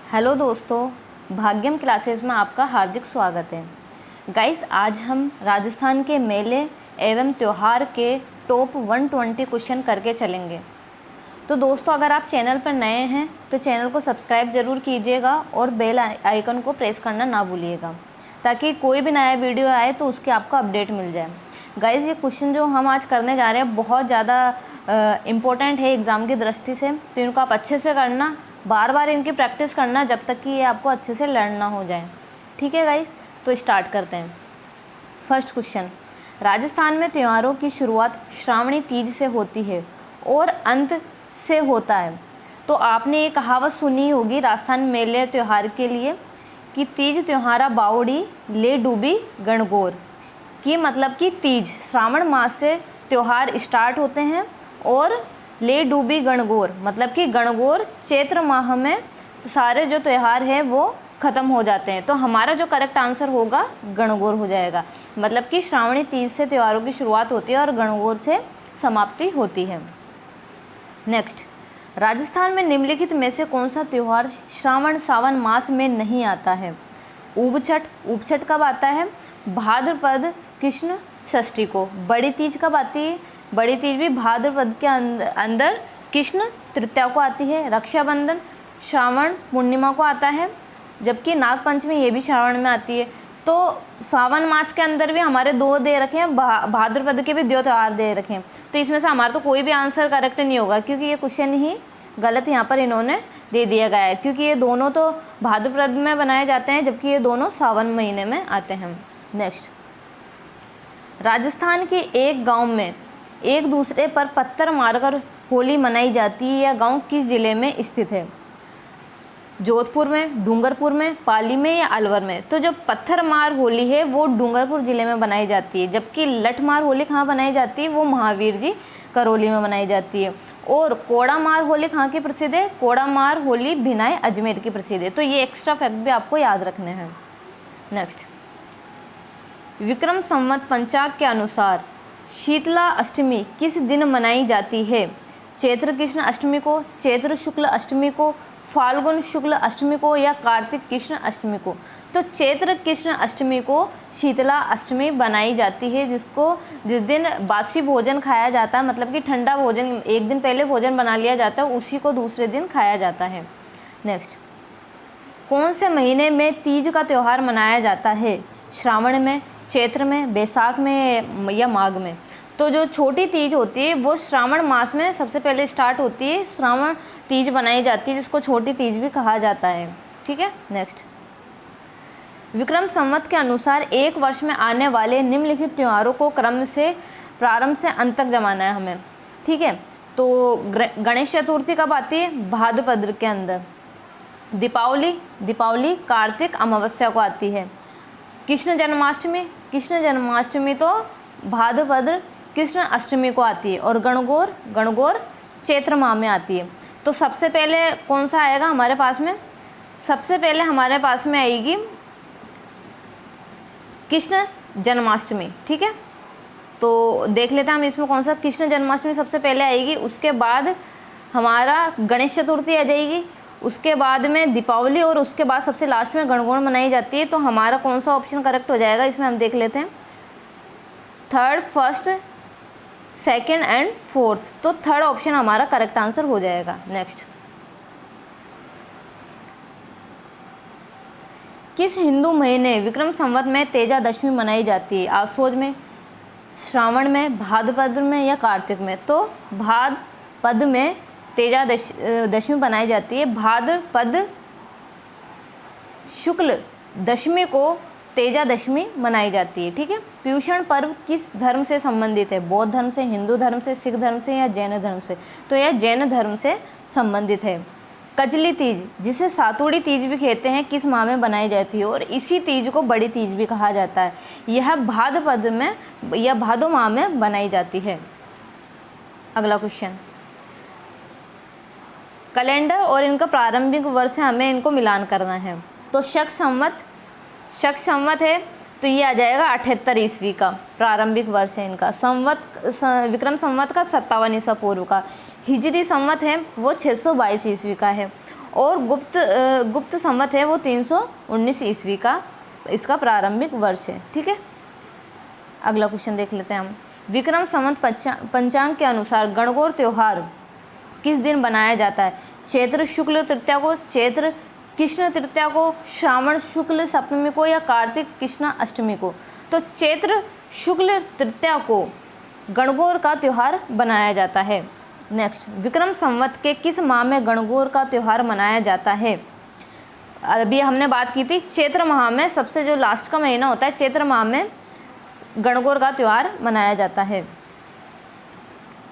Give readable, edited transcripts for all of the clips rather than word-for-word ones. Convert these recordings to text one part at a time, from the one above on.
Hello दोस्तों, Bhagyam classes में आपका हार्दिक स्वागत है। गाइस, आज हम राजस्थान के मेले एवं त्यौहार के टॉप 120 क्वेश्चन करके चलेंगे। तो दोस्तों, अगर आप चैनल पर नए हैं तो चैनल को सब्सक्राइब ज़रूर कीजिएगा और बेल आइकन को प्रेस करना ना भूलिएगा, ताकि कोई भी नया वीडियो आए तो उसके आपको अपडेट मिल जाए। गाइस, ये क्वेश्चन जो हम आज करने जा रहे हैं बहुत ज़्यादा इम्पोर्टेंट है एग्ज़ाम की दृष्टि से, तो इनको आप अच्छे से करना, बार बार इनकी प्रैक्टिस करना जब तक कि ये आपको अच्छे से लर्न हो जाए। ठीक है गाइस, तो स्टार्ट करते हैं। फर्स्ट क्वेश्चन, राजस्थान में त्योहारों की शुरुआत श्रावणी तीज से होती है और अंत से होता है। तो आपने ये कहावत सुनी होगी राजस्थान मेले त्यौहार के लिए कि तीज त्योहारा बावड़ी ले डूबी गणगौर, कि मतलब कि तीज श्रावण मास से त्यौहार स्टार्ट होते हैं और ले डूबी गणगौर मतलब कि गणगौर चैत्र माह में सारे जो त्यौहार हैं वो ख़त्म हो जाते हैं। तो हमारा जो करेक्ट आंसर होगा गणगौर हो जाएगा। मतलब कि श्रावणी तीज से त्योहारों की शुरुआत होती है और गणगौर से समाप्ति होती है। नेक्स्ट, राजस्थान में निम्नलिखित में से कौन सा त्यौहार श्रावण सावन मास में नहीं आता है? ऊबछठ कब आता है? भाद्रपद कृष्ण षष्ठी को। बड़ी तीज कब आती है? बड़ी तीज भी भाद्रपद के अंदर कृष्ण तृतीया को आती है। रक्षाबंधन श्रावण पूर्णिमा को आता है, जबकि नागपंचमी ये भी श्रावण में आती है। तो सावन मास के अंदर भी हमारे दो दे रखे हैं, भाद्रपद के भी दो त्यौहार दे रखे हैं। तो इसमें से हमारा तो कोई भी आंसर करेक्ट नहीं होगा, क्योंकि ये क्वेश्चन ही गलत यहाँ पर इन्होंने दे दिया गया है, क्योंकि ये दोनों तो भाद्रपद में बनाए जाते हैं जबकि ये दोनों सावन महीने में आते हैं। नेक्स्ट, राजस्थान के एक गांव में एक दूसरे पर पत्थर मारकर होली मनाई जाती है। यह गांव किस जिले में स्थित है? जोधपुर में, डूंगरपुर में, पाली में या अलवर में? तो जो पत्थर मार होली है वो डूंगरपुर जिले में बनाई जाती है, जबकि लठ मार होली कहाँ बनाई जाती है? वो महावीर जी करौली में बनाई जाती है। और कोड़ा मार होली कहाँ की प्रसिद्ध है? कोड़ा मार होली भिनाई अजमेर की प्रसिद्ध है। तो ये एक्स्ट्रा फैक्ट भी आपको याद रखने हैं। नेक्स्ट, विक्रम संवत पंचांग के अनुसार शीतला अष्टमी किस दिन मनाई जाती है? चैत्र कृष्ण अष्टमी को, चैत्र शुक्ल अष्टमी को, फाल्गुन शुक्ल अष्टमी को या कार्तिक कृष्ण अष्टमी को? तो चैत्र कृष्ण अष्टमी को शीतला अष्टमी बनाई जाती है, जिस दिन बासी भोजन खाया जाता है, मतलब कि ठंडा भोजन, एक दिन पहले भोजन बना लिया जाता है, उसी को दूसरे दिन खाया जाता है। नेक्स्ट, कौन से महीने में तीज का त्यौहार मनाया जाता है? श्रावण में, चैत्र में, बैसाख में या माघ में? तो जो छोटी तीज होती है वो श्रावण मास में सबसे पहले स्टार्ट होती है, श्रावण तीज बनाई जाती है, जिसको छोटी तीज भी कहा जाता है। ठीक है। नेक्स्ट, विक्रम संवत के अनुसार एक वर्ष में आने वाले निम्नलिखित त्योहारों को क्रम से प्रारंभ से अंत तक जमाना है हमें। ठीक है। तो गणेश चतुर्थी कब आती है? भाद्रपद के अंदर। दीपावली कार्तिक अमावस्या को आती है। कृष्ण जन्माष्टमी तो भाद्रपद कृष्ण अष्टमी को आती है। और गणगौर चैत्र माह में आती है। तो सबसे पहले कौन सा आएगा हमारे पास में? सबसे पहले हमारे पास में आएगी कृष्ण जन्माष्टमी। ठीक है, तो देख लेते हैं हम इसमें कौन सा। कृष्ण जन्माष्टमी सबसे पहले आएगी, उसके बाद हमारा गणेश चतुर्थी आ जाएगी, उसके बाद में दीपावली, और उसके बाद सबसे लास्ट में गणगौर मनाई जाती है। तो हमारा कौन सा ऑप्शन करेक्ट हो जाएगा इसमें हम देख लेते हैं। Third, first, second and fourth. तो थर्ड ऑप्शन हमारा करेक्ट आंसर हो जाएगा। नेक्स्ट, किस हिंदू महीने विक्रम संवत में तेजा दशमी मनाई जाती है? आश्वयुज में, श्रावण में, भाद्रपद में या कार्तिक में? तो भाद्रपद में तेजा दशमी बनाई जाती है। भाद्रपद शुक्ल दशमी को तेजा दशमी मनाई जाती है। ठीक है। प्यूषण पर्व किस धर्म से संबंधित है? बौद्ध धर्म से, हिंदू धर्म से, सिख धर्म से या जैन धर्म से? तो यह जैन धर्म से संबंधित है। कजली तीज, जिसे सातुड़ी तीज भी कहते हैं, किस माह में बनाई जाती है? और इसी तीज को बड़ी तीज भी कहा जाता है। यह भाद्रपद में या भादो माह में बनाई जाती है। अगला क्वेश्चन, कैलेंडर और इनका प्रारंभिक वर्ष हमें इनको मिलान करना है। तो शक संवत है, तो ये आ जाएगा 78 ईस्वी का प्रारंभिक वर्ष है इनका। विक्रम संवत का 57 ईसा पूर्व का। हिजरी संवत है वो 622 ईस्वी का है। और गुप्त संवत है वो 319 ईस्वी का इसका प्रारंभिक वर्ष है। ठीक है, अगला क्वेश्चन देख लेते हैं हम। विक्रम संवत पंचांग के अनुसार गणगौर त्योहार किस दिन बनाया जाता है? चैत्र शुक्ल तृतीया को, चैत्र कृष्ण तृतीया को, श्रावण शुक्ल सप्तमी को या कार्तिक कृष्ण अष्टमी को? तो चैत्र शुक्ल तृतीया को गणगौर का त्यौहार बनाया जाता है। नेक्स्ट, विक्रम संवत के किस माह में गणगौर का त्यौहार मनाया जाता है? अभी हमने बात की थी चैत्र माह में, सबसे जो लास्ट का महीना होता है चैत्र माह में गणगौर का त्यौहार मनाया जाता है।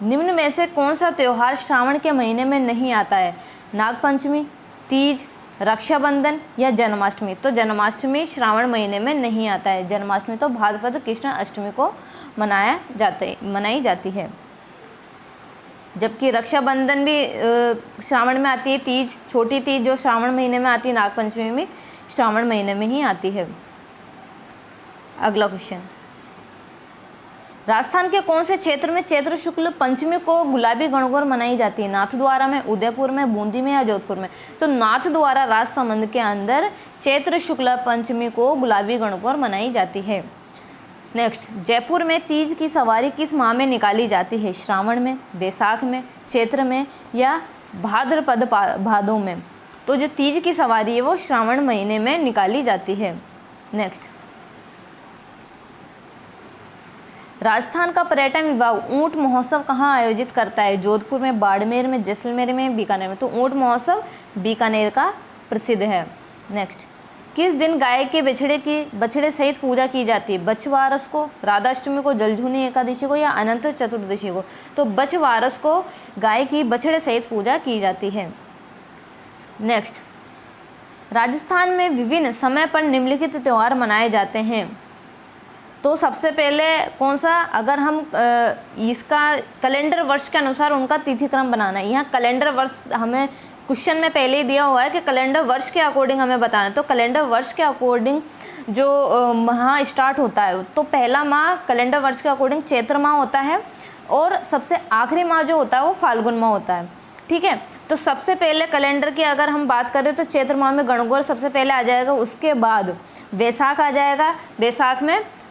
निम्न में से कौन सा त्यौहार श्रावण के महीने में नहीं आता है? नागपंचमी, तीज, रक्षाबंधन या जन्माष्टमी? तो जन्माष्टमी श्रावण महीने में नहीं आता है। जन्माष्टमी तो भाद्रपद कृष्ण अष्टमी को मनाई जाती है, जबकि रक्षाबंधन भी श्रावण में आती है। तीज, छोटी तीज जो श्रावण महीने में आती है, नागपंचमी भी श्रावण महीने में ही आती है। अगला क्वेश्चन, राजस्थान के कौन से क्षेत्र में चैत्र शुक्ल पंचमी को गुलाबी गणगौर मनाई जाती है? नाथद्वारा में, उदयपुर में, बूंदी में या जोधपुर में? तो नाथद्वारा राजसमंद के अंदर चैत्र शुक्ल पंचमी को गुलाबी गणगौर मनाई जाती है। नेक्स्ट, जयपुर में तीज की सवारी किस माह में निकाली जाती है? श्रावण में, बैसाख में, चैत्र में या भाद्रपद भादों में? तो जो तीज की सवारी है वो श्रावण महीने में निकाली जाती है। नेक्स्ट, राजस्थान का पर्यटन विभाग ऊंट महोत्सव कहाँ आयोजित करता है? जोधपुर में, बाड़मेर में, जैसलमेर में, बीकानेर में? तो ऊंट महोत्सव बीकानेर का प्रसिद्ध है। नेक्स्ट, किस दिन गाय के बछड़े सहित पूजा की जाती है? बछवारस को, राधाष्टमी को, जलझूनी एकादशी को या अनंत चतुर्दशी को? तो बछवारस को गाय की बछड़े सहित पूजा की जाती है। नेक्स्ट, राजस्थान में विभिन्न समय पर निम्नलिखित त्यौहार मनाए जाते हैं। तो सबसे पहले कौन सा, अगर हम इसका कैलेंडर वर्ष के अनुसार उनका तिथिक्रम बनाना है। यहाँ कैलेंडर वर्ष हमें क्वेश्चन में पहले ही दिया हुआ है कि कैलेंडर वर्ष के अकॉर्डिंग हमें बताना है। तो कैलेंडर वर्ष के अकॉर्डिंग जो माह स्टार्ट होता है, तो पहला माह कैलेंडर वर्ष के अकॉर्डिंग चैत्र माह होता है और सबसे आखिरी माह जो होता है वो फाल्गुन माह होता है। ठीक है, तो सबसे पहले कैलेंडर की अगर हम बात करें तो चैत्र माह में गणगौर सबसे पहले आ जाएगा, उसके बाद वैसाख आ जाएगा।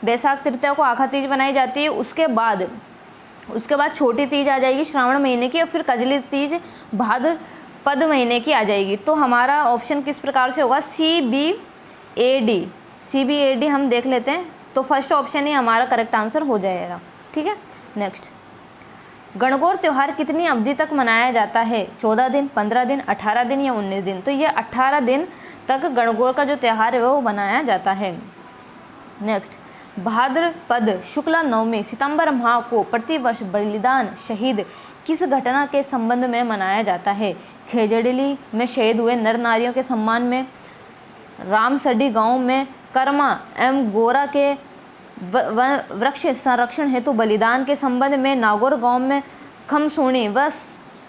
बैसाख तृतीया को आखा तीज बनाई जाती है। उसके बाद छोटी तीज आ जाएगी श्रावण महीने की, और फिर कजली तीज भाद्रपद महीने की आ जाएगी। तो हमारा ऑप्शन किस प्रकार से होगा? CBAD हम देख लेते हैं। तो फर्स्ट ऑप्शन ही हमारा करेक्ट आंसर हो जाएगा। ठीक है, नेक्स्ट, गणगौर त्यौहार कितनी अवधि तक मनाया जाता है? 14 दिन, 15 दिन, 18 दिन या 19 दिन? तो ये 18 दिन तक गणगौर का जो त्यौहार है वो मनाया जाता है। नेक्स्ट, भाद्रपद शुक्ला नवमी सितंबर माह को प्रतिवर्ष बलिदान शहीद किस घटना के संबंध में मनाया जाता है? खेजड़िली में शहीद हुए नर नारियों के सम्मान में, रामसडी गांव में कर्मा एवं गोरा के वृक्ष संरक्षण हेतु बलिदान के संबंध में, नागौर गांव में खमसोणी व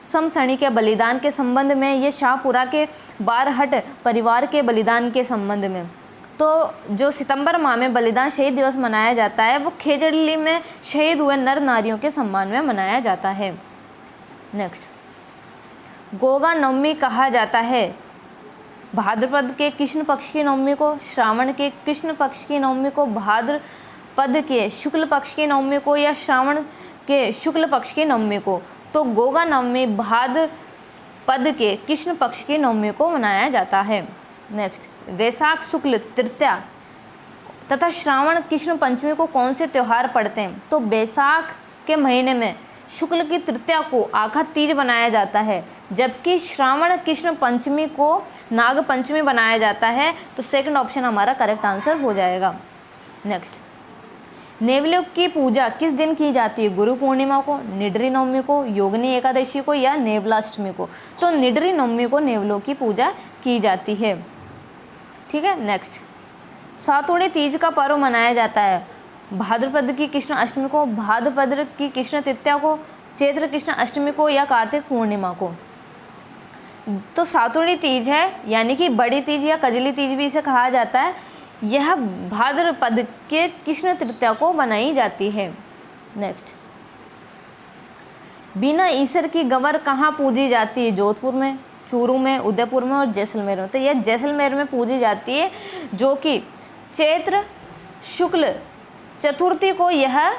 समसणी के बलिदान के संबंध में, ये शाहपुरा के बारहट परिवार के बलिदान के संबंध में। तो जो सितंबर माह में बलिदान शहीद दिवस मनाया जाता है वो खेजड़िली में शहीद हुए नर नारियों के सम्मान में मनाया जाता है। नेक्स्ट, गोगा नवमी कहा जाता है? भाद्रपद के कृष्ण पक्ष की नवमी को, श्रावण के कृष्ण पक्ष की नवमी को, भाद्रपद के शुक्ल पक्ष की नवमी को या श्रावण के शुक्ल पक्ष की नवमी को? तो गोगा नवमी भाद्रपद के कृष्ण पक्ष की नवमी को मनाया जाता है। नेक्स्ट, वैशाख शुक्ल तृतीया तथा श्रावण कृष्ण पंचमी को कौन से त्यौहार पड़ते हैं? तो बैसाख के महीने में शुक्ल की तृतीया को आखा तीज बनाया जाता है, जबकि श्रावण कृष्ण पंचमी को नाग पंचमी बनाया जाता है। तो सेकंड ऑप्शन हमारा करेक्ट आंसर हो जाएगा। नेक्स्ट, नेवलों की पूजा किस दिन की जाती है? गुरु पूर्णिमा को, निडरी नवमी को, योगिनी एकादशी को या नेवलाष्टमी को? तो निडरी नवमी को नेवलों की पूजा की जाती है। ठीक है, नेक्स्ट, सातोड़ी तीज का पर्व मनाया जाता है भाद्रपद की कृष्ण अष्टमी को, भाद्रपद की कृष्ण तृतीया को, चैत्र कृष्ण अष्टमी को या कार्तिक पूर्णिमा को? तो सातोड़ी तीज है, यानी कि बड़ी तीज या कजली तीज भी इसे कहा जाता है, यह भाद्रपद के कृष्ण तृतीया को मनाई जाती है। नेक्स्ट, बिना ईसर की गंवर कहाँ पूजी जाती है? जोधपुर में, चूरू में, उदयपुर में और जैसलमेर में। तो यह जैसलमेर में पूजी जाती है, जो कि चैत्र शुक्ल चतुर्थी को यह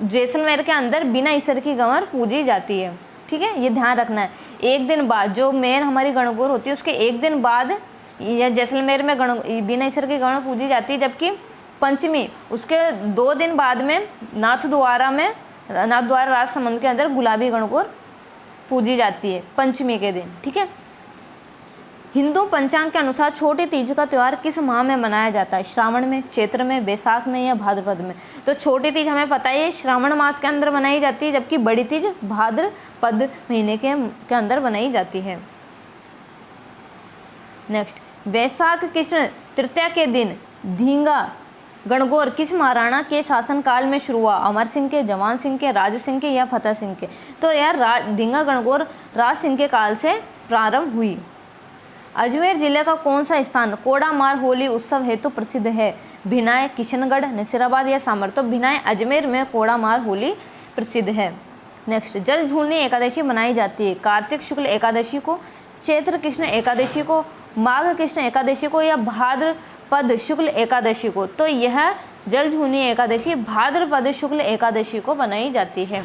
जैसलमेर के अंदर बिना ईसर की गंवर पूजी जाती है। ठीक है, ये ध्यान रखना है। एक दिन बाद जो मेन हमारी गणगौर होती है उसके एक दिन बाद यह जैसलमेर में बिना ईसर की गंवर पूजी जाती है, जबकि पंचमी उसके 2 दिन बाद में नाथद्वारा राजसमंद के अंदर गुलाबी गणगौर पूजी जाती है पंचमी के दिन। ठीक है, हिंदू पंचांग के अनुसार छोटी तीज का त्यौहार किस माह में मनाया जाता है? श्रावण में, चैत्र में, बैसाख में या भाद्रपद में? तो छोटी तीज हमें पता है श्रावण मास के अंदर मनाई जाती है, जबकि बड़ी तीज भाद्रपद महीने के अंदर मनाई जाती है। नेक्स्ट, वैशाख कृष्ण तृतीया के दिन धींगा गणगौर किस महाराणा के शासनकाल में शुरू हुआ? अमर सिंह के, जवान सिंह के, राज सिंह के या फतेह सिंह के? तो यार धींगा गणगौर राज सिंह के काल से प्रारंभ हुई। अजमेर जिले का कौन सा स्थान कोडामार होली उत्सव हेतु प्रसिद्ध है? भिनाय, किशनगढ़, नसीराबाद या सामर? तो भिनाय अजमेर में कोडामार होली प्रसिद्ध है। नेक्स्ट, जल झूलनी एकादशी मनाई जाती है कार्तिक शुक्ल एकादशी को, चैत्र कृष्ण एकादशी को, माघ कृष्ण एकादशी को या भाद्रपद शुक्ल एकादशी को? तो यह जल झूलनी एकादशी भाद्रपद शुक्ल एकादशी को मनाई जाती है।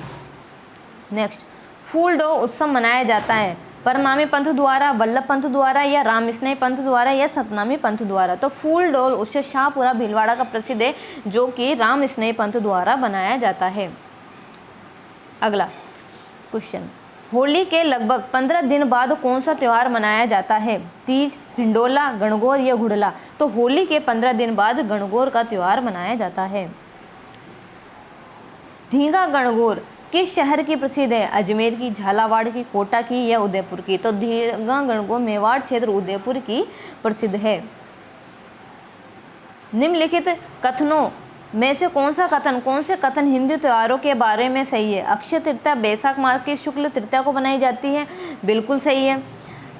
नेक्स्ट, फूल डो उत्सव मनाया जाता है परनामी पंथ द्वारा, वल्लभ पंथ द्वारा या रामस्नेही पंथ द्वारा या सतनामी पंथ द्वारा? तो फूल डोल उत्सव शाहपुरा भीलवाड़ा का प्रसिद्ध है, जो कि रामस्नेही पंथ द्वारा बनाया जाता है। अगला क्वेश्चन, होली के लगभग 15 दिन बाद कौन सा त्यौहार मनाया जाता है? तीज, हिंडोला, गणगौर या घुड़ला? तो होली के 15 दिन बाद गणगौर का त्यौहार मनाया जाता है। धींगा गणगौर किस शहर की प्रसिद्ध है? अजमेर की, झालावाड़ की, कोटा की या उदयपुर की? तो धींगा गणगौर मेवाड़ क्षेत्र उदयपुर की प्रसिद्ध है। निम्नलिखित कथनों में से कौन से कथन हिंदू त्योहारों के बारे में सही है? अक्षय तृतीया बैसाख मास की शुक्ल तृतीया को बनाई जाती है, बिल्कुल सही है।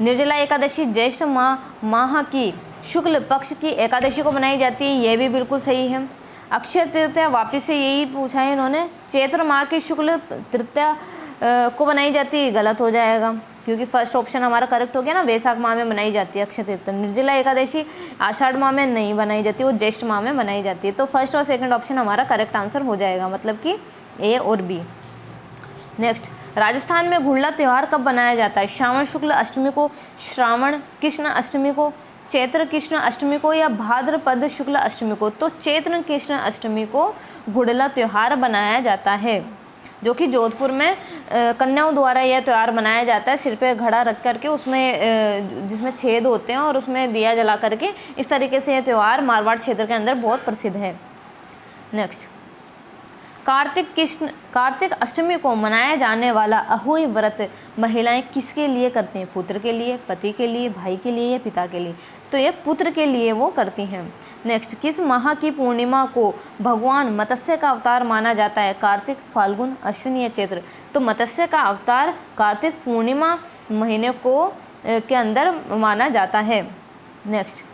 निर्जला एकादशी ज्येष्ठ माह की शुक्ल पक्ष की एकादशी को बनाई जाती है, यह भी बिल्कुल सही है। अक्षय तृतीया वापिस से यही पूछा है इन्होंने, चैत्र माह की शुक्ल तृतीया को बनाई जाती है, गलत हो जाएगा क्योंकि फर्स्ट ऑप्शन हमारा करेक्ट हो गया ना, वैशाख माह में बनाई जाती है अक्षय तृतीया। निर्जला एकादशी आषाढ़ माह में नहीं बनाई जाती, वो ज्येष्ठ माह में बनाई जाती है। तो फर्स्ट और सेकंड ऑप्शन हमारा करेक्ट आंसर हो जाएगा, मतलब कि ए और बी। नेक्स्ट, राजस्थान में घुड़ला त्यौहार कब बनाया जाता है? श्रावण शुक्ल अष्टमी को, श्रावण कृष्ण अष्टमी को, चैत्र कृष्ण अष्टमी को या भाद्रपद शुक्ल अष्टमी को? तो चैत्र कृष्ण अष्टमी को घुड़ला त्यौहार बनाया जाता है, जो कि जोधपुर में कन्याओं द्वारा यह त्यौहार मनाया जाता है। सिर पे घड़ा रख करके उसमें जिसमें छेद होते हैं और उसमें दिया जला करके, इस तरीके से यह त्यौहार मारवाड़ क्षेत्र के अंदर बहुत प्रसिद्ध है। नेक्स्ट, कार्तिक अष्टमी को मनाया जाने वाला अहोई व्रत महिलाएं किसके लिए करती हैं? पुत्र के लिए, पति के लिए, भाई के लिए या पिता के लिए? तो ये पुत्र के लिए वो करती हैं। नेक्स्ट, किस माह की पूर्णिमा को भगवान मत्स्य का अवतार माना जाता है? कार्तिक, फाल्गुन, अश्विन या चैत्र? तो मत्स्य का अवतार कार्तिक पूर्णिमा महीने को के अंदर माना जाता है। नेक्स्ट,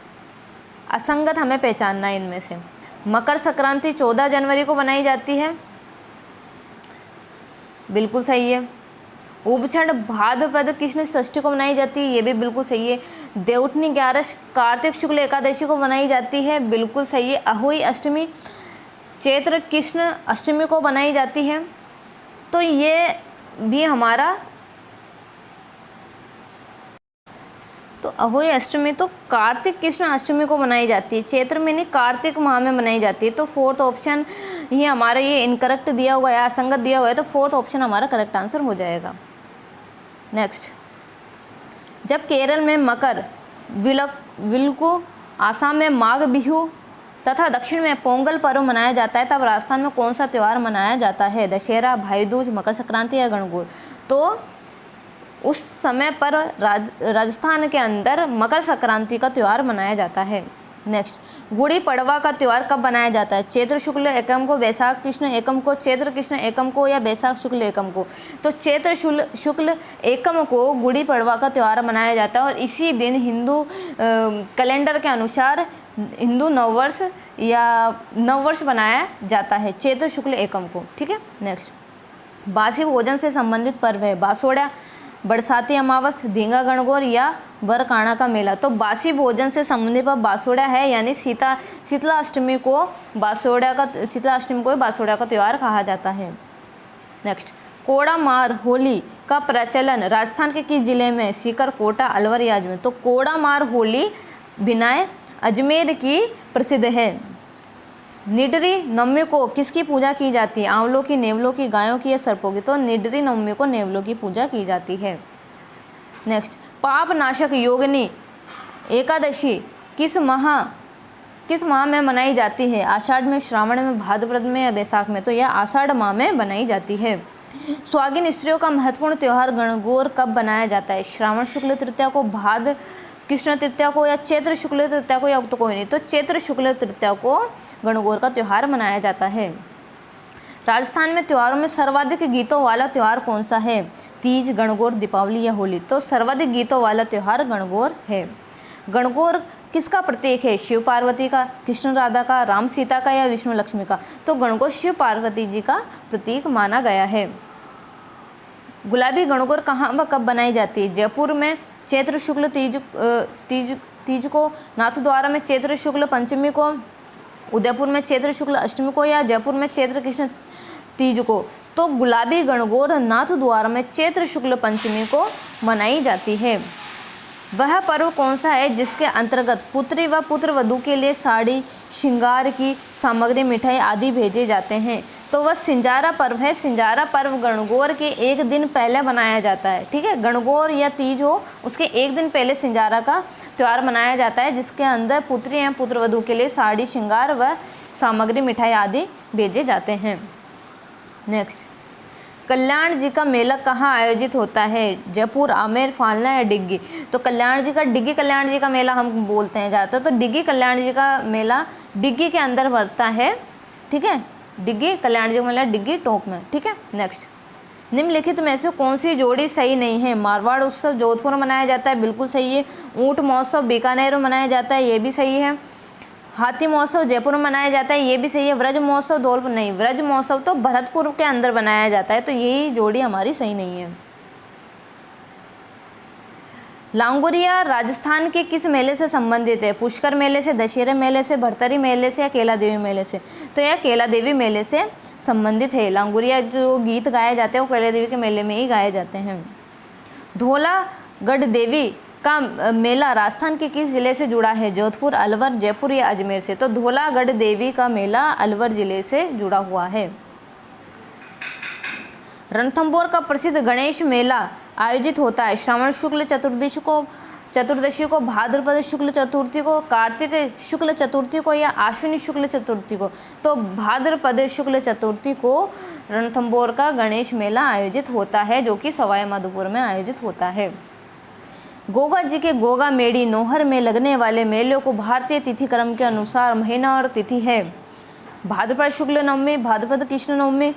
असंगत हमें पहचानना है इनमें से। मकर संक्रांति 14 जनवरी को मनाई जाती है, बिल्कुल सही है। उपछड़ भाद्रपद कृष्ण षष्ठी को मनाई जाती है, ये भी बिल्कुल सही है। देवउठनी 11 कार्तिक शुक्ल एकादशी को मनाई जाती है, बिल्कुल सही है। अहोई अष्टमी चैत्र कृष्ण अष्टमी को मनाई जाती है, तो ये भी हमारा, तो अहोई अष्टमी तो कार्तिक कृष्ण अष्टमी को मनाई जाती है, चैत्र में नहीं कार्तिक माह में मनाई जाती है। तो फोर्थ ऑप्शन ही हमारा ये इनकरेक्ट दिया हुआ है, असंगत दिया हुआ है, तो फोर्थ ऑप्शन हमारा करेक्ट आंसर हो जाएगा। नेक्स्ट, जब केरल में मकर विलक्कू, आसाम में माघ बिहू तथा दक्षिण में पोंगल पर्व मनाया जाता है, तब राजस्थान में कौन सा त्यौहार मनाया जाता है? दशहरा, भाई दूज, मकर संक्रांति या गणगौर? तो उस समय पर राजस्थान के अंदर मकर संक्रांति का त्यौहार मनाया जाता है। नेक्स्ट, गुड़ी पड़वा का त्यौहार कब मनाया जाता है? चैत्र शुक्ल एकम को, बैसाख कृष्ण एकम को, चैत्र कृष्ण एकम को या बैसाख शुक्ल एकम को? तो चैत्र शुक्ल एकम को गुड़ी पड़वा का त्यौहार मनाया जाता है और इसी दिन हिंदू कैलेंडर के अनुसार हिंदू नववर्ष या नववर्ष मनाया जाता है चैत्र शुक्ल एकम को। ठीक है। नेक्स्ट, बासी भोजन से संबंधित पर्व है बासोड़ा, बरसाती अमावस, धींगा गणगौर या बरकाना का मेला। तो बासी भोजन से संबंधित बासोड़ा है, यानी शीतला अष्टमी को बासोड़ा का त्यौहार कहा जाता है। नेक्स्ट, कोड़ा मार होली का प्रचलन राजस्थान के किस जिले में? सीकर, कोटा, अलवर या अजमेर। तो कोड़ा मार होली भिनाय अजमेर की प्रसिद्ध है। निडरी नवमी को किसकी पूजा की जाती है? आंवलों की, नेवलों की, गायों की या सर्पों की। तो निडरी नवमी को नेवलों की पूजा की जाती है। नेक्स्ट, पाप नाशक योगिनी एकादशी किस माह में मनाई जाती है? आषाढ़ में, श्रावण में, भाद्रपद में या बैसाख में। तो यह आषाढ़ माह में मनाई जाती है। सुहागिन स्त्रियों का महत्वपूर्ण त्यौहार गणगौर कब बनाया जाता है? श्रावण शुक्ल तृतीया को, भाद्र कृष्ण तृतीया को या चैत्र शुक्ल तृतीया को, या तो कोई नहीं। तो चैत्र शुक्ल तृतीया को गणगौर का त्यौहार मनाया जाता है। राजस्थान में त्योहारों में सर्वाधिक गीतों वाला त्यौहार कौन सा है? तीज, गणगौर, दीपावली या होली। तो सर्वाधिक गीतों वाला त्यौहार गणगौर है। गणगौर किसका प्रतीक है? शिव पार्वती का, कृष्ण राधा का, राम सीता का या विष्णु लक्ष्मी का। तो गणगौर शिव पार्वती जी का प्रतीक माना गया है। गुलाबी गणगौर कहाँ व कब बनाई जाती है? जयपुर में चैत्र शुक्ल तीज को, नाथद्वारा में चैत्र शुक्ल पंचमी को, उदयपुर में चैत्र शुक्ल अष्टमी को या जयपुर में चैत्र कृष्ण तीज को। तो गुलाबी गणगौर नाथद्वारा में चैत्र शुक्ल पंचमी को मनाई जाती है। वह पर्व कौन सा है जिसके अंतर्गत पुत्री व पुत्र वधू के लिए साड़ी, श्रृंगार की सामग्री, मिठाई आदि भेजे जाते हैं? तो वह सिंजारा पर्व है। सिंजारा पर्व गणगौर के एक दिन पहले मनाया जाता है। ठीक है, गणगौर या तीज हो उसके एक दिन पहले सिंजारा का त्यौहार मनाया जाता है, जिसके अंदर पुत्री एवं पुत्र वधू के लिए साड़ी, श्रृंगार व सामग्री, मिठाई आदि भेजे जाते हैं। नेक्स्ट, कल्याण जी का मेला कहाँ आयोजित होता है? जयपुर, आमेर, फालना या डिग्गी। तो कल्याण जी का, डिग्गी कल्याण जी का मेला हम बोलते हैं ज़्यादातर। तो डिग्गी कल्याण जी का मेला डिग्गी के अंदर पड़ता है। ठीक है, डिग्गी कल्याण जी का मेला डिग्गी टोंक में। ठीक है। नेक्स्ट, निम्नलिखित में से कौन सी जोड़ी सही नहीं है? मारवाड़ उत्सव जोधपुर में मनाया जाता है, बिल्कुल सही है। ऊँट महोत्सव बीकानेर में मनाया जाता है, ये भी सही है। हाथी महोत्सव जयपुर में मनाया जाता है, ये भी सही है। व्रज महोत्सव धौलपुर, नहीं, व्रज महोत्सव तो भरतपुर के अंदर बनाया जाता है, तो यही जोड़ी हमारी सही नहीं है। लांगुरिया राजस्थान के किस मेले से संबंधित है? पुष्कर मेले से, दशहरे मेले से, भरतरी मेले से या केला देवी मेले से। तो यह केला देवी मेले से संबंधित है। लांगुरिया जो गीत गाए जाते हैं वो केला देवी के मेले में ही गाए जाते हैं। धौलागढ़ देवी का मेला राजस्थान के किस जिले से जुड़ा है? जोधपुर, अलवर, जयपुर या अजमेर से। तो धौलागढ़ देवी का मेला अलवर जिले से जुड़ा हुआ है। रणथंभौर का प्रसिद्ध गणेश मेला आयोजित होता है श्रावण शुक्ल चतुर्दशी को, भाद्रपद शुक्ल चतुर्थी को, कार्तिक शुक्ल चतुर्थी को या आश्विनी शुक्ल चतुर्थी को। तो भाद्रपद शुक्ल चतुर्थी को रणथंभौर का गणेश मेला आयोजित होता है, जो कि सवाई माधोपुर में आयोजित होता है। गोगा जी के गोगा मेड़ी नौहर में लगने वाले मेलों को भारतीय तिथि क्रम के अनुसार महीना और तिथि है। भाद्रपद शुक्ल नवमी, भाद्रपद कृष्ण नवमी,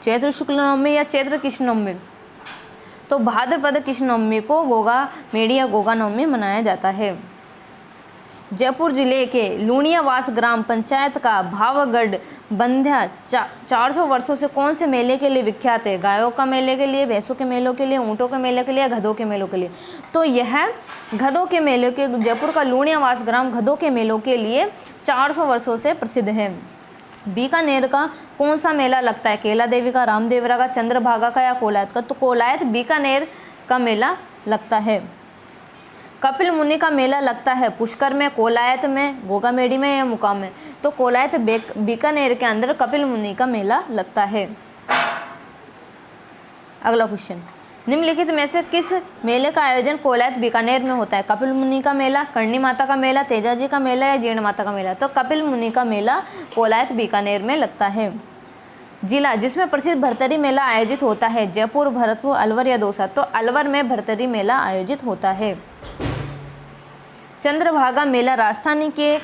चैत्र शुक्ल नवमी या चैत्र कृष्ण नवमी। तो भाद्रपद कृष्ण नवमी को गोगा मेड़ी या गोगा नवमी मनाया जाता है। जयपुर जिले के लूणियावास ग्राम पंचायत का भावगढ़ बंध्या 400 वर्षों से कौन से मेले के लिए विख्यात है? गायों का मेले के लिए, भैंसों के मेलों के लिए, ऊँटों के मेले के लिए, गधों के मेलों के लिए। तो यह गधों के मेलों के, जयपुर का लूणियावास ग्राम गधों के मेलों के लिए 400 वर्षों से प्रसिद्ध है। बीकानेर का कौन सा मेला लगता है? केला देवी का, रामदेवरा का, चंद्रभागा का या कोलायत का। तो कोलायत बीकानेर का मेला लगता है। कपिल मुनि का मेला लगता है पुष्कर में, कोलायत में, गोगा मेड़ी में या मुकाम में। तो कोलायत बीकानेर के अंदर कपिल मुनि का मेला लगता है। अगला क्वेश्चन, निम्नलिखित में से किस मेले का आयोजन कोलायत बीकानेर में होता है? कपिल मुनि का मेला, करणी माता का मेला, तेजाजी का मेला या जीर्ण माता का मेला। तो कपिल मुनि का मेला कोलायत बीकानेर में लगता है। जिला जिसमें प्रसिद्ध भरतरी मेला आयोजित होता है? जयपुर, भरतपुर, अलवर या दौसा। तो अलवर में भरतरी मेला आयोजित होता है। चंद्रभागा मेला राजस्थान के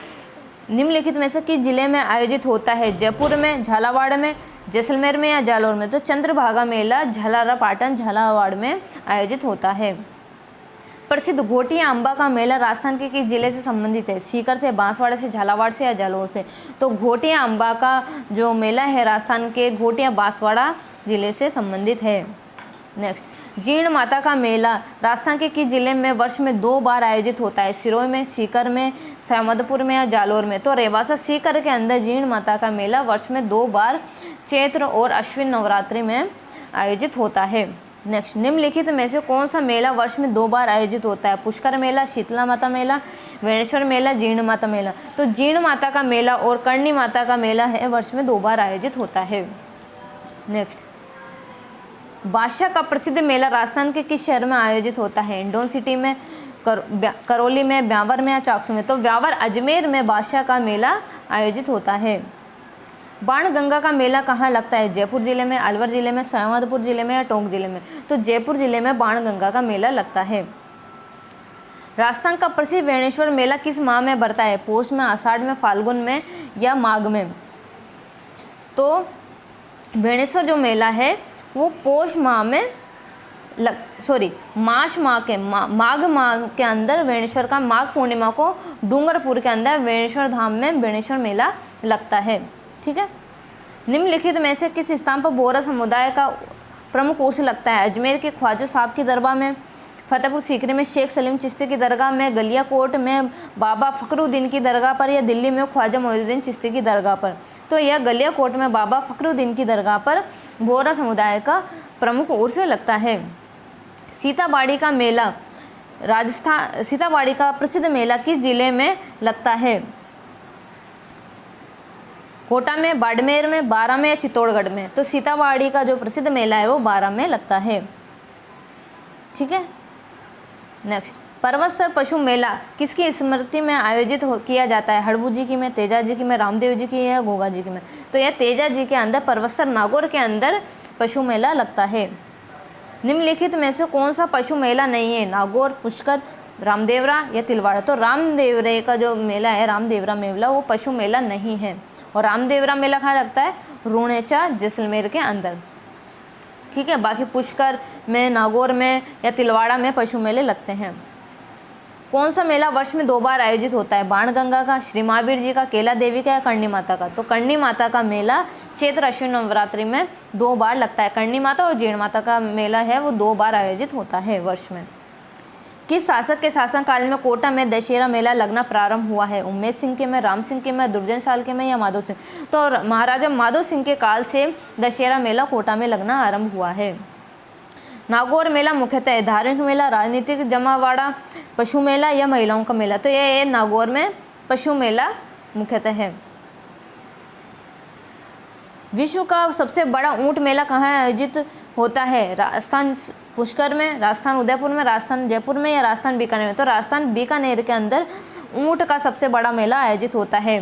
निम्नलिखित में से किस जिले में आयोजित होता है? जयपुर में, झालावाड़ में, जैसलमेर में या जालौर में। तो चंद्रभागा मेला झालारापाटन, झालावाड़ में आयोजित होता है। प्रसिद्ध घोटिया अम्बा का मेला राजस्थान के किस जिले से संबंधित है? सीकर से, बांसवाड़ा से, झालावाड़ से या जालौर से। तो घोटिया अम्बा का जो मेला है राजस्थान के घोटिया बांसवाड़ा जिले से संबंधित है। नेक्स्ट, जीण माता का मेला राजस्थान के किस जिले में वर्ष में 2 बार आयोजित होता है? सिरोही में, सीकर में, सहमदपुर में या जालोर में? तो रेवासा सीकर के अंदर जीण माता का मेला वर्ष में 2 बार चैत्र और अश्विन नवरात्रि में आयोजित होता है। नेक्स्ट, निम्नलिखित में से कौन सा मेला वर्ष में 2 बार आयोजित होता है? पुष्कर मेला, शीतला माता मेला, वेणेश्वर मेला, जीर्ण माता मेला? तो जीर्ण माता का मेला और कर्णी माता का मेला है वर्ष में 2 बार आयोजित होता है। नेक्स्ट, बादशाह का प्रसिद्ध मेला राजस्थान के किस शहर में आयोजित होता है? हिंडौन सिटी में, करौली में, ब्यावर में या चाकसू में? तो ब्यावर अजमेर में बादशाह का मेला आयोजित होता है। बाणगंगा का मेला कहाँ लगता है? जयपुर जिले में, अलवर जिले में, सवाईमाधोपुर जिले में या टोंक जिले में? तो जयपुर जिले में बाणगंगा का मेला लगता है। राजस्थान का प्रसिद्ध वेणेश्वर मेला किस माह में बढ़ता है? पोष में, आषाढ़ में, फाल्गुन में या माघ में? तो वेणेश्वर जो मेला है वो पोष माह में माघ माह के अंदर वेणेश्वर का, माघ पूर्णिमा को डूंगरपुर के अंदर वेणेश्वर धाम में वेणेश्वर मेला लगता है। ठीक है। निम्नलिखित में से किस स्थान पर बोहरा समुदाय का प्रमुख उर्स लगता है? अजमेर के ख्वाजा साहब की दरगाह में, फतेहपुर सीकरी में शेख सलीम चिश्ती की दरगाह में, गलियाकोट में बाबा फखरुद्दीन की दरगाह पर या दिल्ली में ख्वाजा मोइनुद्दीन चिश्ती की दरगाह पर? तो यह गलियाकोट में बाबा फखरुद्दीन की दरगाह पर बोहरा समुदाय का प्रमुख उर्स लगता है। सीताबाड़ी का मेला सीताबाड़ी का प्रसिद्ध मेला किस जिले में लगता है? कोटा में, बाड़मेर में, बारा में या चित्तौड़गढ़ में? तो सीताबाड़ी का जो प्रसिद्ध मेला है वो बारा में लगता है। ठीक है। नेक्स्ट, पर्वतसर पशु मेला किसकी स्मृति में आयोजित किया जाता है? हड़बू जी की में, तेजा जी की में, रामदेव जी की या गोगा जी की में? तो यह तेजा जी के अंदर पर्वतसर नागौर के अंदर पशु मेला लगता है। निम्नलिखित में से कौन सा पशु मेला नहीं है? नागौर, पुष्कर, रामदेवरा या तिलवाड़ा? तो रामदेवरे का जो मेला है, रामदेवरा मेला, वो पशु मेला नहीं है। और रामदेवरा मेला कहाँ लगता है? रुणेचा जैसलमेर के अंदर। ठीक है। बाकी पुष्कर में, नागौर में या तिलवाड़ा में पशु मेले लगते हैं। कौन सा मेला वर्ष में 2 बार आयोजित होता है? बाणगंगा का, श्री महावीर जी का, केला देवी का या कर्णी माता का? तो कर्णी माता का मेला चैत्र अश्विन नवरात्रि में 2 बार लगता है। कर्णी माता और जीर्ण माता का मेला है वो 2 बार आयोजित होता है वर्ष में। किस शासक के शासनकाल में कोटा में दशहरा मेला लगना प्रारंभ हुआ है? उमेश सिंह के में, राम सिंह के में, दुर्जन साल के में या माधव सिंह? तो महाराजा माधव सिंह के काल से दशहरा मेला कोटा में लगना आरंभ हुआ है। नागौर मेला मुख्यतः धार्मिक मेला, राजनीतिक जमावाड़ा, पशु मेला या महिलाओं का मेला? तो यह नागौर में पशु मेला मुख्यतः है। विश्व का सबसे बड़ा ऊंट मेला कहाँ आयोजित होता है? राजस्थान पुष्कर में, राजस्थान उदयपुर में, राजस्थान जयपुर में या राजस्थान बीकानेर में? तो राजस्थान बीकानेर के अंदर ऊंट का सबसे बड़ा मेला आयोजित होता है।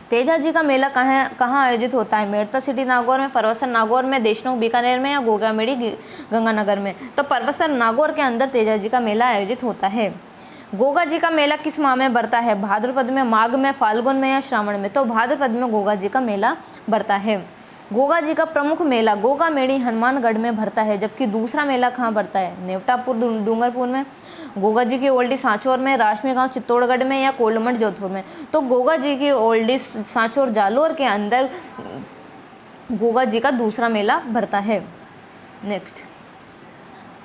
तेजा जी का मेला कहाँ आयोजित होता है? मेड़ता सिटी नागौर में, पर्वतसर नागौर में, देशनोक बीकानेर में या गोगामेड़ी गंगानगर में? तो पर्वतसर नागौर के अंदर तेजा जी का मेला आयोजित होता है। गोगा जी का मेला किस माह में बढ़ता है? भाद्रपद में, माघ में, फाल्गुन में या श्रावण में? तो भाद्रपद में गोगा जी का मेला बढ़ता है। गोगा जी का प्रमुख मेला गोगामेड़ी हनुमानगढ़ में भरता है, जबकि दूसरा मेला कहाँ भरता है? नेवटापुर डूंगरपुर में, गोगा जी की ओल्डी सांचौर में, राशमी गांव चित्तौड़गढ़ में या कोलमंड जोधपुर में? तो गोगा जी की ओल्डी सांचौर जालोर के अंदर गोगा जी का दूसरा मेला भरता है। नेक्स्ट,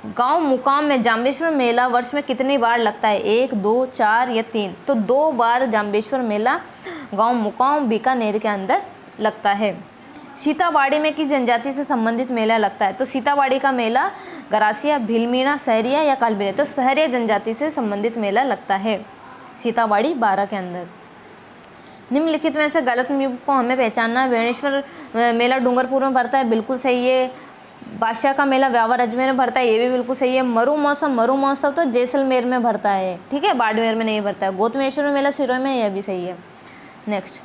गांव मुकाम में जाम्बेश्वर मेला वर्ष में कितनी बार लगता है? 1, 2, 4 या 3? तो 2 बार जाम्बेश्वर मेला गांव मुकाम बीकानेर के अंदर लगता है। सीताबाड़ी में किस जनजाति से संबंधित मेला लगता है? तो सीताबाड़ी का मेला गरासिया, भीलमीणा, सहरिया या कालबेलिया? तो सहरिया जनजाति से संबंधित मेला लगता है सीताबाड़ी बारा के अंदर। निम्नलिखित में से गलत को हमें पहचानना है। वेणेश्वर मेला डूंगरपुर में भरता है, बिल्कुल सही है। बादशाह का मेला व्यावर अजमेर में भरता है, ये भी बिल्कुल सही है। मरु महोत्सव तो जैसलमेर में भरता है, ठीक है, बाड़मेर में नहीं भरता है। गौतमेश्वर मेला सिरोही में, यह भी सही है। नेक्स्ट,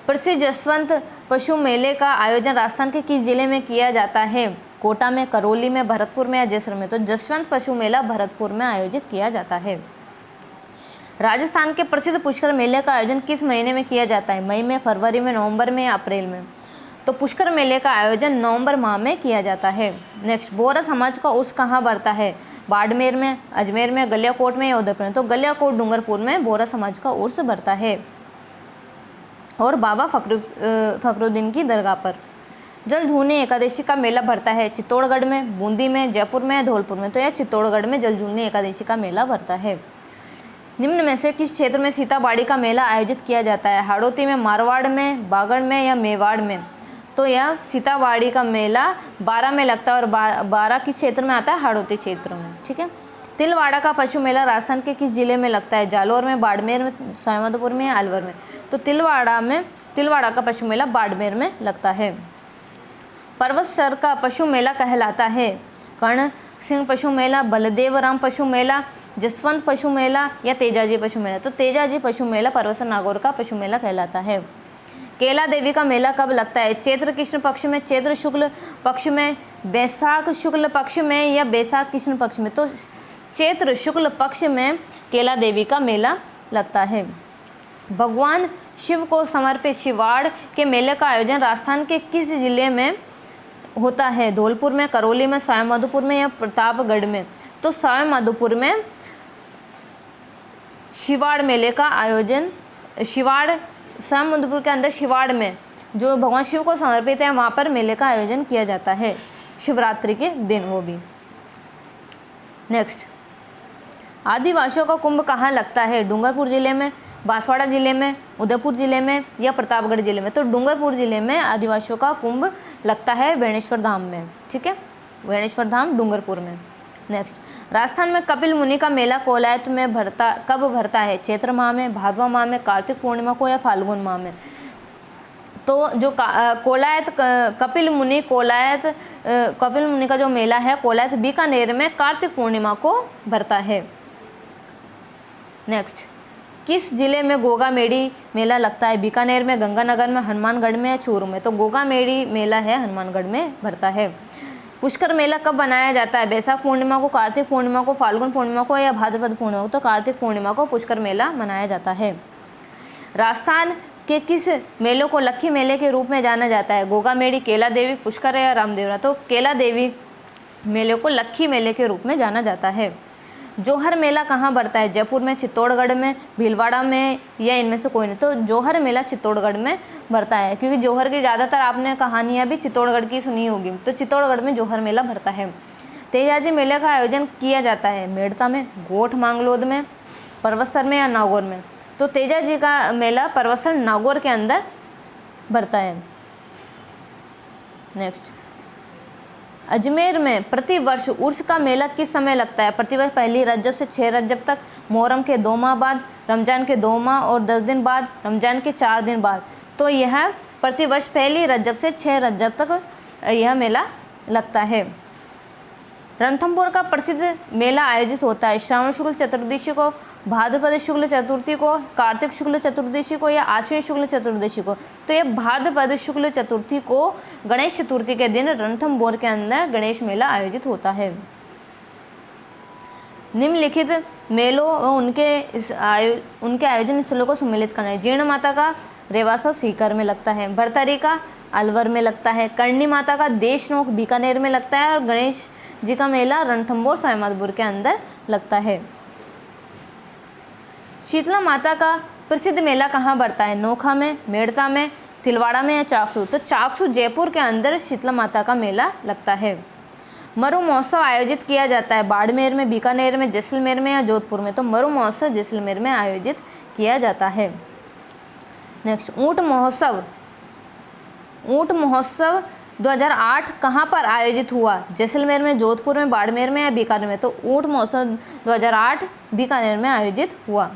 प्रसिद्ध जसवंत पशु मेले का आयोजन राजस्थान के किस जिले में किया जाता है? कोटा में, करौली में, भरतपुर में या जैसलमेर में? तो जसवंत पशु मेला भरतपुर में आयोजित किया जाता है। राजस्थान के प्रसिद्ध पुष्कर मेले का आयोजन किस महीने में किया जाता है? मई में, फरवरी में, नवंबर में या अप्रैल में? तो पुष्कर मेले का आयोजन नवंबर माह में किया जाता है। नेक्स्ट, बोहरा समाज का उर्स कहाँ बढ़ता है? बाड़मेर में, अजमेर में, गलियाकोट में या उदयपुर में? तो गलियाकोट डूंगरपुर में बोहरा समाज का उर्स बढ़ता है और बाबा फखरुद्दीन की दरगाह पर। जलझूलनी एकादशी का मेला भरता है चित्तौड़गढ़ में, बूंदी में, जयपुर में, धौलपुर में। तो यह चित्तौड़गढ़ में जलझूलनी एकादशी का मेला भरता है। निम्न में से किस क्षेत्र में सीताबाड़ी का मेला आयोजित किया जाता है? हाड़ौती में, मारवाड़ में, बागड़ में या मेवाड़ में? तो यह सीताबाड़ी का मेला 12 में लगता है, और 12 किस क्षेत्र में आता है? हाड़ौती क्षेत्र में। ठीक है। तिलवाड़ा का पशु मेला राजस्थान के किस जिले में लगता है? जालौर में, बाड़मेर में, सवाईमाधोपुर में या अलवर में? तो तिलवाड़ा का पशु मेला बाड़मेर में लगता है। पर्वतसर का पशु मेला कहलाता है कर्ण सिंह पशु मेला, बलदेव राम पशु मेला, जसवंत पशु मेला या तेजाजी पशु मेला? तो तेजाजी पशु मेला पर्वतसर नागौर का पशु मेला कहलाता है। केला देवी का मेला कब लगता है? चैत्र कृष्ण पक्ष में, चैत्र शुक्ल पक्ष में, बैसाख शुक्ल पक्ष में या बैसाख कृष्ण पक्ष में? तो चैत्र शुक्ल पक्ष में केला देवी का मेला लगता है। भगवान शिव को समर्पित शिवाड़ के मेले का आयोजन राजस्थान के किस जिले में होता है? धौलपुर में, करौली में, सवाईमाधोपुर में या प्रतापगढ़ में? तो सवाईमाधोपुर में शिवाड़ मेले का आयोजन, सवाईमाधोपुर के अंदर शिवाड़ में जो भगवान शिव को समर्पित है वहाँ पर मेले का आयोजन किया जाता है शिवरात्रि के दिन, वो भी। नेक्स्ट, आदिवासियों का कुंभ कहाँ लगता है? डूंगरपुर जिले में, बांसवाड़ा जिले में, उदयपुर जिले में या प्रतापगढ़ जिले में? तो डूंगरपुर जिले में आदिवासियों का कुंभ लगता है, वेणेश्वर धाम में। ठीक है, वेणेश्वर धाम डूंगरपुर में। नेक्स्ट, राजस्थान में कपिल मुनि का मेला कोलायत में कब भरता है? चैत्र माह में, भादवा माह में, कार्तिक पूर्णिमा को या फाल्गुन माह में? तो जो कोलायत कपिल मुनि का जो मेला है कोलायत बीकानेर में कार्तिक पूर्णिमा को भरता है। नेक्स्ट, किस जिले में गोगा मेड़ी मेला लगता है? बीकानेर में, गंगानगर में, हनुमानगढ़ में या चूरू में? तो गोगा मेड़ी मेला है हनुमानगढ़ में भरता है। पुष्कर मेला कब बनाया जाता है? बैसाख पूर्णिमा को, कार्तिक पूर्णिमा को, फाल्गुन पूर्णिमा को या भाद्रपद पूर्णिमा को? तो कार्तिक पूर्णिमा को पुष्कर मेला मनाया जाता है। राजस्थान के किस मेलों को लक्खी मेले के रूप में जाना जाता है? गोगा मेड़ी, केला देवी, पुष्कर या रामदेवरा? तो केला देवी मेले को लक्खी मेले के रूप में जाना जाता है। जोहर मेला कहाँ बढ़ता है? जयपुर में, चित्तौड़गढ़ में, भीलवाड़ा में या इनमें से कोई नहीं? तो जोहर मेला चित्तौड़गढ़ में बढ़ता है, क्योंकि जोहर की ज़्यादातर आपने कहानियाँ भी चित्तौड़गढ़ की सुनी होगी, तो चित्तौड़गढ़ में जोहर मेला भरता है। तेजाजी मेले का आयोजन किया जाता है मेड़ता में, गोठ मांगलोद में, पर्वतसर में या नागौर में? तो तेजाजी का मेला पर्वतसर नागौर के अंदर भरता है। नेक्स्ट, अजमेर में प्रतिवर्ष उर्स का मेला किस समय लगता है? प्रतिवर्ष 1 रजब से 6 रजब तक, मुहर्रम के 2 माह बाद, रमजान के 2 माह और 10 दिन बाद, रमजान के 4 दिन बाद। तो यह प्रतिवर्ष 1 रजब से 6 रजब तक यह मेला लगता है। रणथंभौर का प्रसिद्ध मेला आयोजित होता है श्रावण शुक्ल चतुर्दशी को, भाद्रपद शुक्ल चतुर्थी को, कार्तिक शुक्ल चतुर्दशी को या आश्विन शुक्ल चतुर्दशी को? तो ये भाद्रपद शुक्ल चतुर्थी को गणेश चतुर्थी के दिन रणथंभौर के अंदर गणेश मेला आयोजित होता है। निम्नलिखित मेलों और उनके आयोजन स्थलों को सम्मिलित करना है। जीर्ण माता का रेवासा सीकर में लगता है, भरतरी का अलवर में लगता है, करणी माता का देशनोक बीकानेर में लगता है और गणेश जी का मेला रणथंभौर सवाईमाधोपुर के अंदर लगता है। शीतला माता का प्रसिद्ध मेला कहाँ बढ़ता है? नोखा में, मेड़ता में, तिलवाड़ा में या चाकसू? तो चाकसू जयपुर के अंदर शीतला माता का मेला लगता है। मरु महोत्सव आयोजित किया जाता है बाड़मेर में, बीकानेर में, जैसलमेर में या जोधपुर में? तो मरु महोत्सव जैसलमेर में आयोजित किया जाता है। नेक्स्ट, ऊंट महोत्सव 2008 कहाँ पर आयोजित हुआ? जैसलमेर में, जोधपुर में, बाड़मेर में या बीकानेर में? तो ऊंट महोत्सव 2008 बीकानेर में आयोजित हुआ।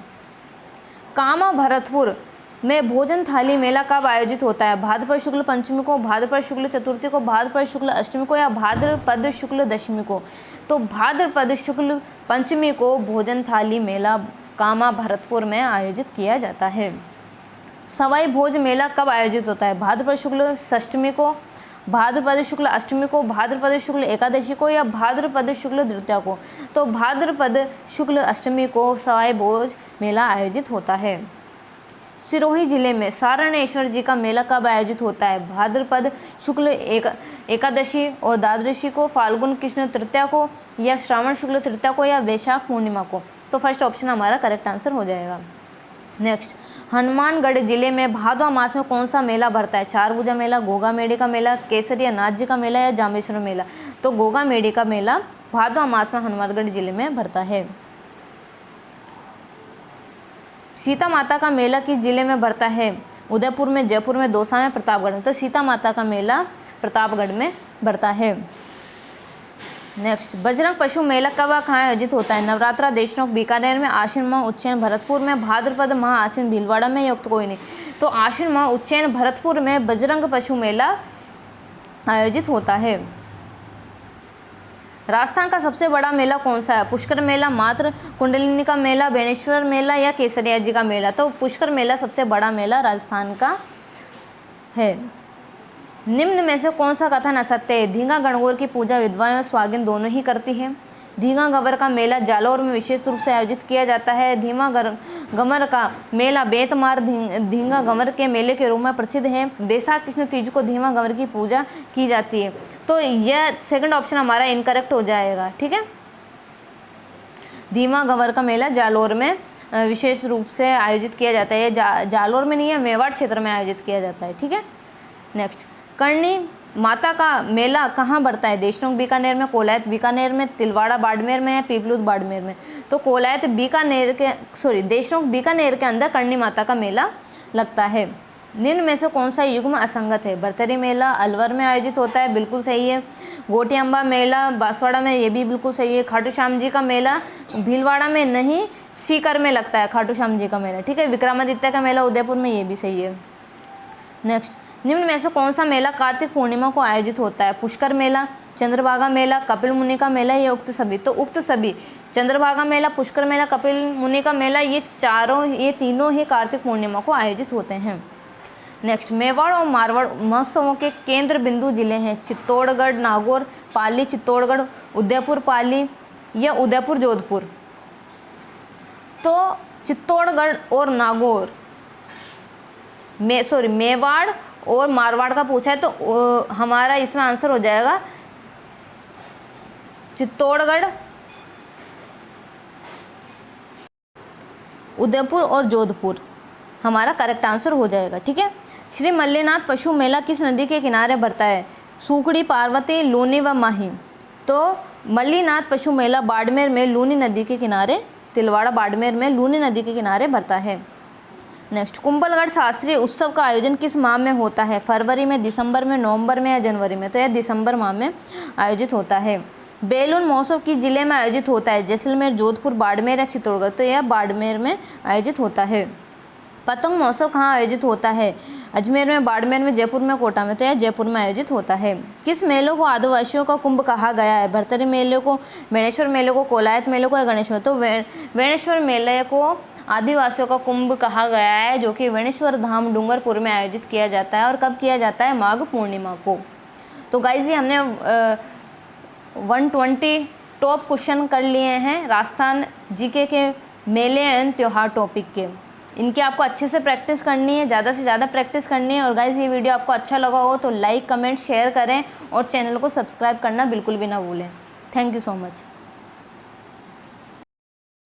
कामा भरतपुर में भोजन थाली मेला कब आयोजित होता है? भाद्रपद शुक्ल पंचमी को, भाद्रपद शुक्ल चतुर्थी को, भाद्रपद शुक्ल अष्टमी को या भाद्रपद शुक्ल दशमी को? तो भाद्रपद शुक्ल पंचमी को भोजन थाली मेला कामा भरतपुर में आयोजित किया जाता है। सवाई भोज मेला कब आयोजित होता है? भाद्रपद शुक्ल षष्ठमी को, भाद्रपद शुक्ल अष्टमी को, भाद्रपद शुक्ल एकादशी को या भाद्रपद शुक्ल द्वितीया को? तो भाद्रपद शुक्ल अष्टमी को सवाई भोज मेला आयोजित होता है। सिरोही जिले में सारणेश्वर जी का मेला कब आयोजित होता है? भाद्रपद शुक्ल एकादशी और द्वादशी को, फाल्गुन कृष्ण तृतीया को या श्रावण शुक्ल तृतीया को या वैशाख पूर्णिमा को? तो फर्स्ट ऑप्शन हमारा करेक्ट आंसर हो जाएगा। नेक्स्ट, हनुमानगढ़ जिले में भादवा मास में कौन सा मेला भरता है? चारभुजा मेला, गोगा मेडी का मेला, केसरिया नाथ जी का मेला या जामेश्वर मेला? तो गोगा मेडी का मेला भादवा मास में हनुमानगढ़ जिले में भरता है। सीता माता का मेला किस जिले में भरता है? उदयपुर में, जयपुर में, दौसा में, प्रतापगढ़ में? तो सीता माता का मेला प्रतापगढ़ में भरता है। नेक्स्ट, बजरंग पशु मेला कब कहाँ आयोजित होता है? नवरात्रा, देशनोक, बीकानेर में, आश्विन माह उज्जैन भरतपुर में, भाद्रपद माह आश्विन भीलवाड़ा में, युक्त कोई नहीं? तो आश्विन माह उज्जैन भरतपुर में बजरंग पशु मेला आयोजित होता है। राजस्थान का सबसे बड़ा मेला कौन सा है? पुष्कर मेला, मात्र कुंडलिनी का मेला, बेणेश्वर मेला या केसरिया जी का मेला? तो पुष्कर मेला सबसे बड़ा मेला राजस्थान का है। निम्न में से कौन सा कथन असत्य है? धींगा गणगौर की पूजा विधवाएं और सुहागिन दोनों ही करती है। धींगा गंवर का मेला जालौर में विशेष रूप से आयोजित किया जाता है। धीमा गंवर का मेला बेतमार धींगा गंवर के मेले के रूप में प्रसिद्ध है। बैसाख कृष्ण तीज को धीमा गंवर की पूजा की जाती है। तो यह सेकंड ऑप्शन हमारा इनकरेक्ट हो जाएगा, ठीक है। धीमा गंवर का मेला जालौर में विशेष रूप से आयोजित किया जाता है। जालौर में नहीं है, मेवाड़ क्षेत्र में आयोजित किया जाता है, ठीक है। नेक्स्ट, कर्णी माता का मेला कहाँ भरता है? देशनोक बीकानेर में, कोलायत बीकानेर में, तिलवाड़ा बाड़मेर में या पीपलूद बाड़मेर में? तो कोलायत बीकानेर के देशनोक बीकानेर के अंदर कर्णी माता का मेला लगता है। निम्न में से कौन सा युग्म असंगत है? भरतरी मेला अलवर में आयोजित होता है, बिल्कुल सही है। गोटियम्बा मेला बांसवाड़ा में, ये भी बिल्कुल सही है। खाटू श्याम जी का मेला भीलवाड़ा में नहीं, सीकर में लगता है खाटू श्याम जी का मेला, ठीक है। विक्रमादित्य का मेला उदयपुर में, ये भी सही है। नेक्स्ट, निम्न में से कौन सा मेला कार्तिक पूर्णिमा को आयोजित होता है? पुष्कर मेला, चंद्रभागा मेला, कपिल मुनि का मेला या उक्त सभी? तो उक्त सभी, चंद्रभागा मेला, पुष्कर मेला, कपिल मुनि का मेला, ये तीनों ही कार्तिक पूर्णिमा को आयोजित होते हैं। नेक्स्ट, मेवाड़ और मारवाड़ महोत्सवों के केंद्र बिंदु जिले हैं? चित्तौड़गढ़, नागौर, पाली चित्तौड़गढ़, उदयपुर पाली या उदयपुर जोधपुर? तो चित्तौड़गढ़ और नागौर मेवाड़ और मारवाड़ का पूछा है, तो हमारा इसमें आंसर हो जाएगा चित्तौड़गढ़, उदयपुर और जोधपुर हमारा करेक्ट आंसर हो जाएगा, ठीक है। श्री मल्लीनाथ पशु मेला किस नदी के किनारे भरता है? सूखड़ी, पार्वती, लूनी व माही? तो मल्लीनाथ पशु मेला बाड़मेर में लूनी नदी के किनारे, तिलवाड़ा बाड़मेर में लूनी नदी के किनारे भरता है। नेक्स्ट, कुंभलगढ़ शास्त्रीय उत्सव का आयोजन किस माह में होता है? फरवरी में, दिसंबर में, नवंबर में या जनवरी में? तो यह दिसंबर माह में आयोजित होता है। बैलून महोत्सव किस जिले में आयोजित होता है? जैसलमेर, जोधपुर, बाड़मेर या चित्तौड़गढ़? तो यह बाड़मेर में आयोजित होता है। पतंग महोत्सव कहाँ आयोजित होता है? अजमेर में, बाड़मेर में, जयपुर में, कोटा में? तो यह जयपुर में आयोजित होता है। किस मेलों को आदिवासियों का कुंभ कहा गया है? भरतरी मेले को, बेणेश्वर मेले को, कोलायत मेले को या गणेश्वर? तो बेणेश्वर मेले को आदिवासियों का कुंभ कहा गया है, जो कि बेणेश्वर धाम डूंगरपुर में आयोजित किया जाता है। और कब किया जाता है? माघ पूर्णिमा को। तो गाइज, ये हमने 120 टॉप क्वेश्चन कर लिए हैं राजस्थान जीके के मेले एंड त्योहार टॉपिक के। इनकी आपको अच्छे से प्रैक्टिस करनी है, ज़्यादा से ज़्यादा प्रैक्टिस करनी है। और गाइज़, ये वीडियो आपको अच्छा लगा हो तो लाइक, कमेंट, शेयर करें और चैनल को सब्सक्राइब करना बिल्कुल भी ना भूलें। Thank you so much.